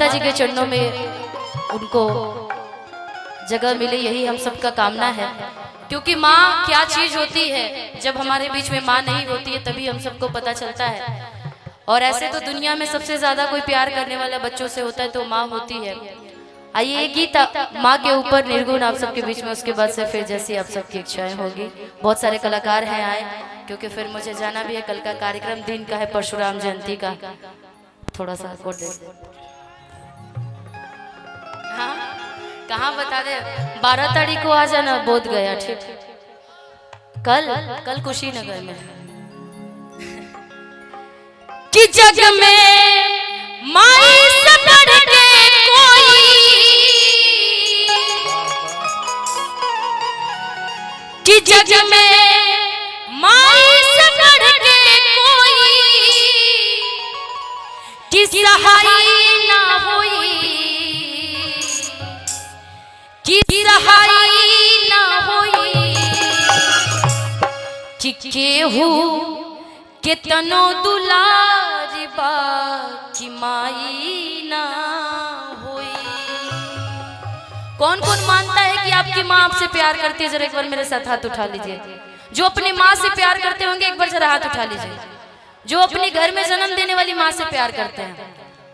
माता जी के चरणों में उनको जगह मिले, यही हम सबका कामना है। क्योंकि माँ क्या चीज होती है, जब हमारे बीच में माँ नहीं होती है तभी हम सबको पता चलता है। और ऐसे तो दुनिया में सबसे ज्यादा कोई प्यार करने वाला बच्चों से होता है तो माँ होती है। आइए एक गीत माँ के ऊपर निर्गुण आप सबके बीच में, उसके बाद से फिर जैसी आप सबकी इच्छाएं होगी। बहुत सारे कलाकार हैं आए, क्योंकि फिर मुझे जाना भी है, कल का कार्यक्रम दिन का है, परशुराम जयंती का। थोड़ा सा कोड दे, हाँ कहाँ बता दे, 12 तारीख को आ जाना बोध गया, ठीक। कल कुशीनगर में कि जग में माई से बढ़ के कोई, कि जग में माई से बढ़ के कोई, कि सहाय ना हुई, कि सहाय ना हुई, कि केहू कितनो दुलारी बाकी माई ना होई। कौन कौन मानता है कि आपकी माँ आपसे प्यार करती है? जरा एक बार मेरे साथ हाथ उठा लीजिए। जो अपनी माँ से प्यार करते होंगे एक बार जरा हाथ उठा लीजिए। जो अपने घर में जन्म देने वाली माँ से प्यार करते हैं,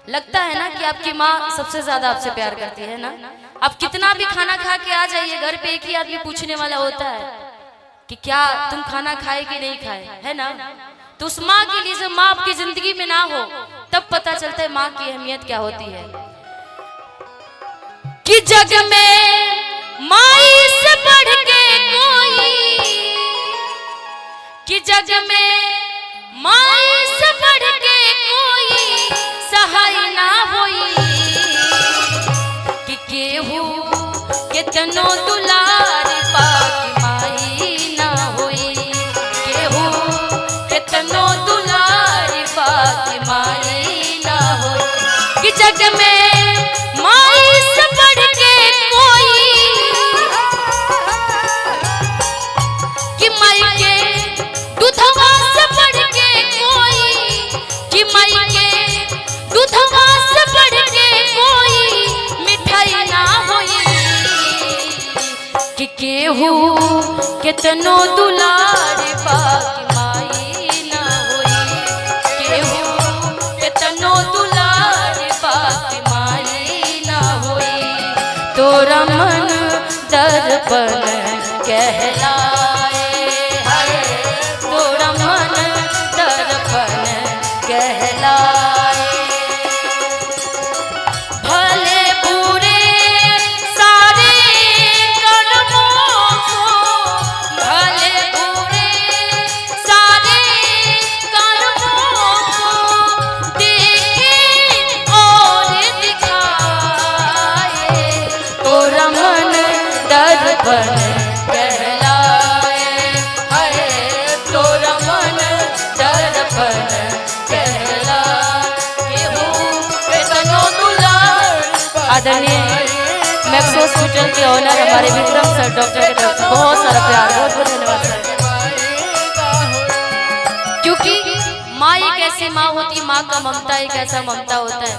लगता है ना कि आपकी माँ सबसे ज्यादा आपसे प्यार करती है ना। आप कितना भी खाना खा के आ जाइए, घर पे एक ही आदमी पूछने वाला होता है कि क्या तुम खाना खाए कि नहीं खाए, है ना। तो उस माँ के लिए जब माँ आपकी जिंदगी में ना हो तब पता चलता है माँ की अहमियत क्या होती है। कि जग में माई से बढ़ के कोई, कि जग में माई से बढ़ के कोई सहाय ना होई, कि केहू कितनो दुलार पाकी माई ना होई, केहू कितनो दुलारी बाकी माई ना होई, कि जग में माई से बढ़ के कोई, कि माई के दूधवा से बढ़ के कोई, कि माई के दूधवा से बढ़ के कोई मिठाई ना होई, कि केहू कितनो दुलारी बाकी तोरा मन दर्पण कहलाए, है तोरा मन दर्पण कहलाए। भले बुरे सारे कर्मों को, भले बुरे सारे कर्मों को देखे और दिखाए, तोरा मन दर्पण कहलाए, है तोरा मन दर्पण कहलाए। केहू दुलार। आदरणीय मैक्स हॉस्पिटल के ओनर हमारे विक्रम सर डॉक्टर के तरफ से बहुत सारा प्यार, बहुत बहुत धन्यवाद सर। क्योंकि माँ एक ऐसी माँ होती, माँ का ममता एक ऐसा ममता होता है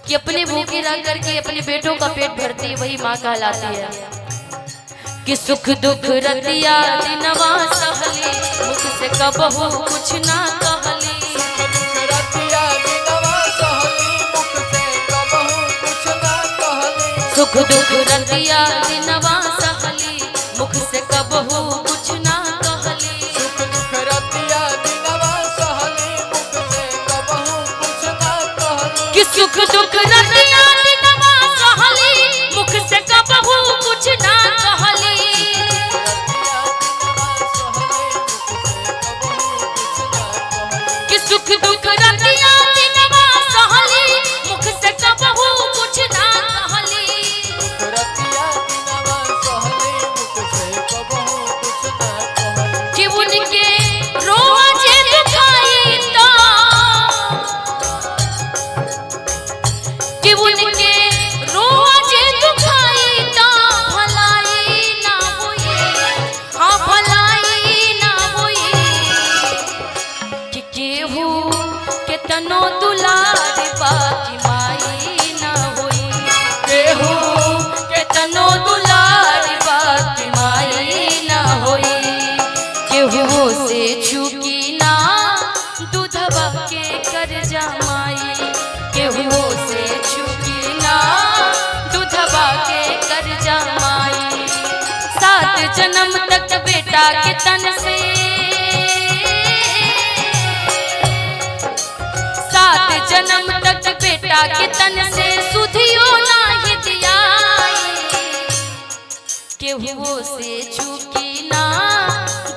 कि अपने भूखे रख करके अपने बेटों का पेट भरती है, वही माँ कहलाती है। कि सुख दुख रतिया दिनवा सहली, मुख से कबहू कुछ ना कहली, सुख दुख रतिया दिनवा सहली, मुख से कबहू कुछ ना कहली, सुख दुख रतिया दिनवा सहली, मुख से कबहू कुछ ना कहली, कि सुख दुख रतिया दिनवा सहली, मुख से कबहू कुछ ना कहली, कि सुख दुख रतिया दिनवा सहली, मुख से कबहू कुछ ना कहली, कि उनके रोजे दुखाई तो, जन्म तक बेटा के तन से, 7 जन्म तक बेटा के तन से सुधियो नाही दिया, केहू से चूकी ना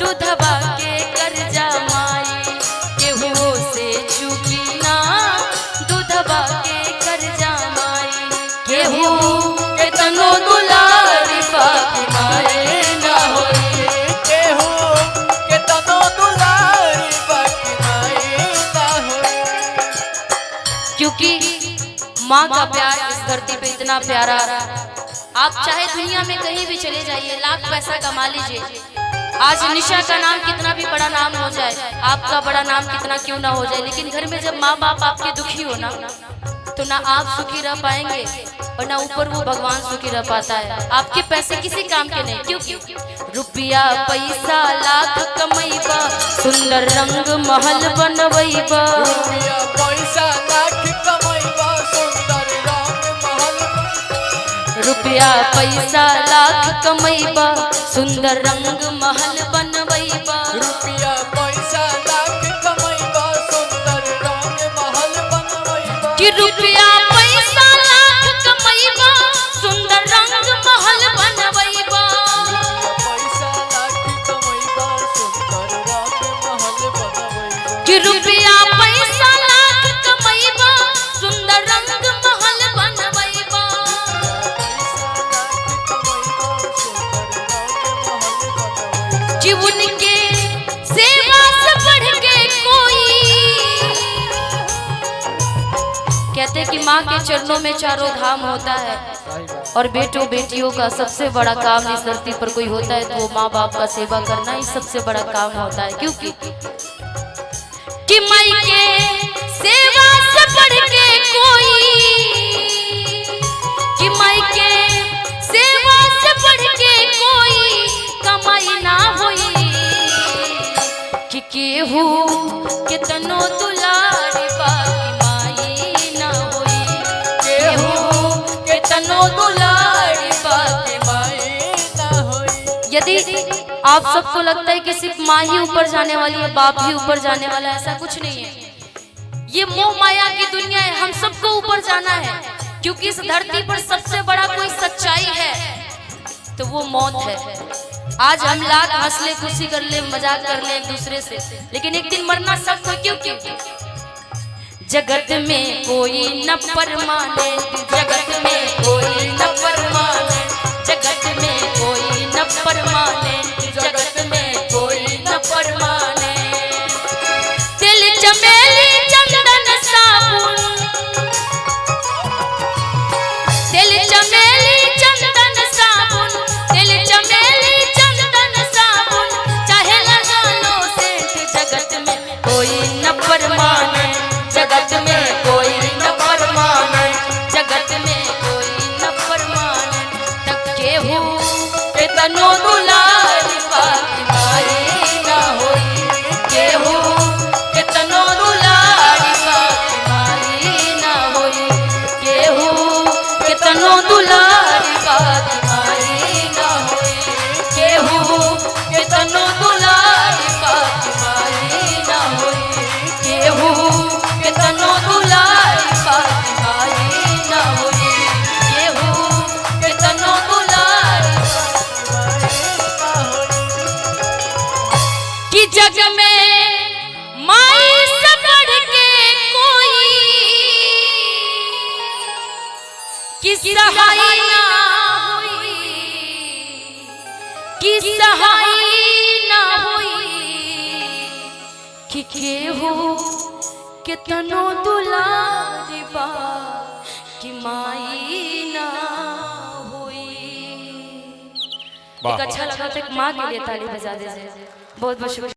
दूधवा के कर्जा माई, केहू से चूकी ना दूधवा के कर्जा माई, केहू के तनो दुलारी बाकी माई ना होई, केहू के तनो दुलारी बाकी माई ना होई। क्योंकि माँ का प्यार इस धरती पे इतना प्यारा, आप चाहे दुनिया में कहीं भी चले जाइए, लाख पैसा कमा लीजिए, आज निशा का नाम कितना भी बड़ा नाम हो जाए, आपका बड़ा नाम कितना क्यों ना हो जाए, लेकिन घर में जब माँ बाप आपके दुखी हो ना, तो ना आप सुखी रह पाएंगे और ना ऊपर वो भगवान सुखी रह पाता है। आपके पैसे किसी काम के नहीं, क्यों? रुपया पैसा लाख कमैबा, सुंदर रंग महल बनवैबा, रुपया पैसा लाख कमैबा, सुंदर रंग महल, रुपया पैसा लाख कमैबा, सुंदर रंग महल बनवैबा, रुपया पैसा लाख कमैबा, सुंदर रंग महल बनवैबा, कि रुपया पैसा लाख कमैबा, सुंदर रंग महल बनवैबा, पैसा लाख कमैबा, सुंदर रंग महल बनवैबा, कि रुपया पैसा लाख कमैबा, सुंदर रंग महल बनवैबा, जीवन के सेवा से बढ़ के कोई, कहते कि माँ के चरणों में चारों धाम होता है, और बेटों बेटियों का सबसे बड़ा काम इस धरती पर कोई होता है तो वो माँ बाप का सेवा करना ही सबसे बड़ा काम होता है। क्योंकि कि माई के सेवा से बढ़ के कोई, कि माई के सेवा से बढ़ के कोई कमाई ना होई, कि केहू कितनो दुलारी बाकी माई ना होई, केहू कितनो दुलारी बाकी माई ना होई। यदि आप सबको लगता है कि सिर्फ माँ ही ऊपर जाने वाली है, बाप ही ऊपर जाने वाला है, ऐसा कुछ नहीं है। ये मोह माया की दुनिया है, हम सबको ऊपर जाना है, क्योंकि इस धरती पर सबसे बड़ा कोई सच्चाई है तो वो मौत है। आज हम लाख हंस ले, खुशी कर ले, मजाक कर ले एक दूसरे से, लेकिन एक दिन मरना सबको। क्यों? जगत में कोई न परमाने, जगत में कोई न परमाने, जगत में कोई न परमाने, जगत में कोई न परमाने, तिल चमेली चंदन साबुन, तिल चमेली चंदन साबुन, तिल चमेली चंदन साबुन, चाहे लगा लो सेंट, जगत में कोई न परमाने, जगत में कोई न परमाने, जगत में कोई न परमाने, तक केहू के तनो दुलारी बाकी माई ना होई, केहू के तनो दुलारी बाकी माई ना होई, केहू के तनो दुलारी बाकी माई ना होई, केहू के तनो दुलारी बाकी माई ना होई, केहू के तनो दुलारी बाकी माई ना होई, केहू के तनो दुलारी कि जग में माई से बढ़ के कोई कि सहाय ना हुई, कि सहाय ना हुई, कि केहू कितनो दुलारी बा कि माई ना हुई। एक अच्छा लगा तो एक माँ के लिए ताली बजा दीजिए। बहुत बहुत शुक्रिया।